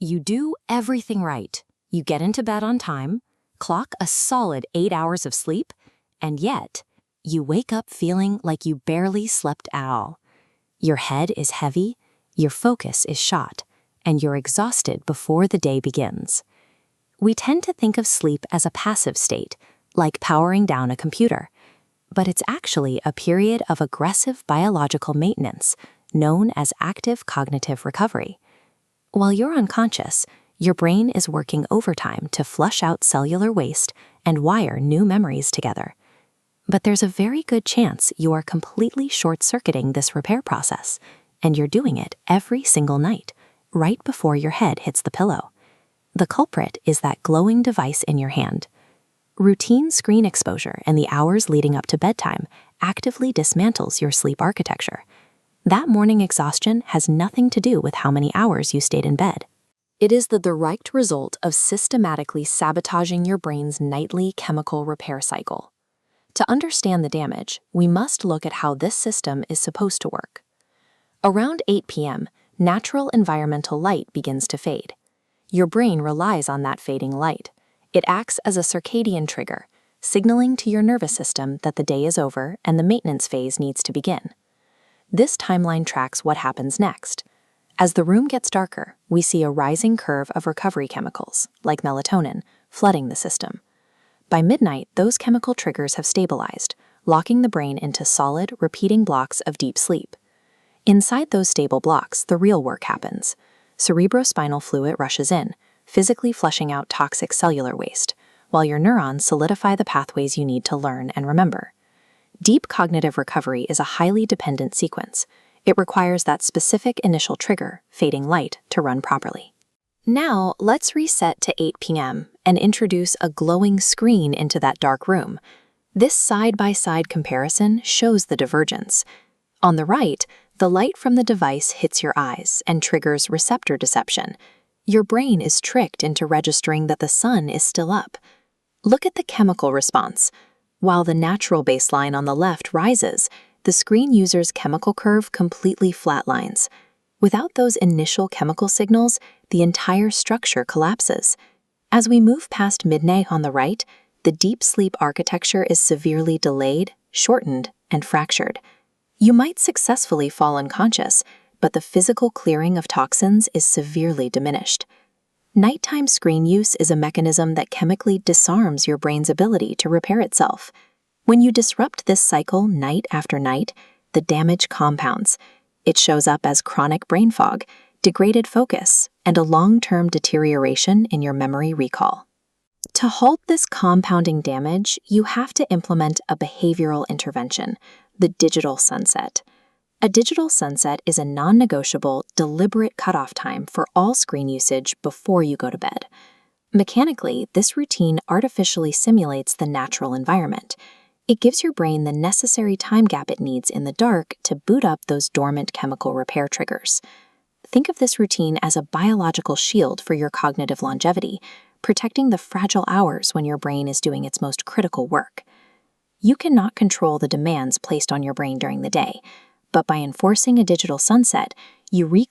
You do everything right. You get into bed on time, clock a solid 8 hours of sleep, and yet you wake up feeling like you barely slept at all. Your head is heavy, your focus is shot, and you're exhausted before the day begins. We tend to think of sleep as a passive state, like powering down a computer. But it's actually a period of aggressive biological maintenance, known as active cognitive recovery. While you're unconscious, your brain is working overtime to flush out cellular waste and wire new memories together. But there's a very good chance you are completely short-circuiting this repair process, and you're doing it every single night, right before your head hits the pillow. The culprit is that glowing device in your hand. Routine screen exposure in the hours leading up to bedtime actively dismantles your sleep architecture. That morning exhaustion has nothing to do with how many hours you stayed in bed. It is the direct result of systematically sabotaging your brain's nightly chemical repair cycle. To understand the damage, we must look at how this system is supposed to work. Around 8 p.m., natural environmental light begins to fade. Your brain relies on that fading light. It acts as a circadian trigger, signaling to your nervous system that the day is over and the maintenance phase needs to begin. This timeline tracks what happens next. As the room gets darker, we see a rising curve of recovery chemicals, like melatonin, flooding the system. By midnight, those chemical triggers have stabilized, locking the brain into solid, repeating blocks of deep sleep. Inside those stable blocks, the real work happens. Cerebrospinal fluid rushes in, physically flushing out toxic cellular waste, while your neurons solidify the pathways you need to learn and remember. Deep cognitive recovery is a highly dependent sequence. It requires that specific initial trigger, fading light, to run properly. Now, let's reset to 8 p.m. and introduce a glowing screen into that dark room. This side-by-side comparison shows the divergence. On the right, the light from the device hits your eyes and triggers receptor deception. Your brain is tricked into registering that the sun is still up. Look at the chemical response. While the natural baseline on the left rises, the screen user's chemical curve completely flatlines. Without those initial chemical signals, the entire structure collapses. As we move past midnight on the right, the deep sleep architecture is severely delayed, shortened, and fractured. You might successfully fall unconscious, but the physical clearing of toxins is severely diminished. Nighttime screen use is a mechanism that chemically disarms your brain's ability to repair itself. When you disrupt this cycle night after night, the damage compounds. It shows up as chronic brain fog, degraded focus, and a long-term deterioration in your memory recall. To halt this compounding damage, you have to implement a behavioral intervention, the digital sunset. A digital sunset is a non-negotiable, deliberate cutoff time for all screen usage before you go to bed. Mechanically, this routine artificially simulates the natural environment. It gives your brain the necessary time gap it needs in the dark to boot up those dormant chemical repair triggers. Think of this routine as a biological shield for your cognitive longevity, protecting the fragile hours when your brain is doing its most critical work. You cannot control the demands placed on your brain during the day, but by enforcing a digital sunset, you reclaim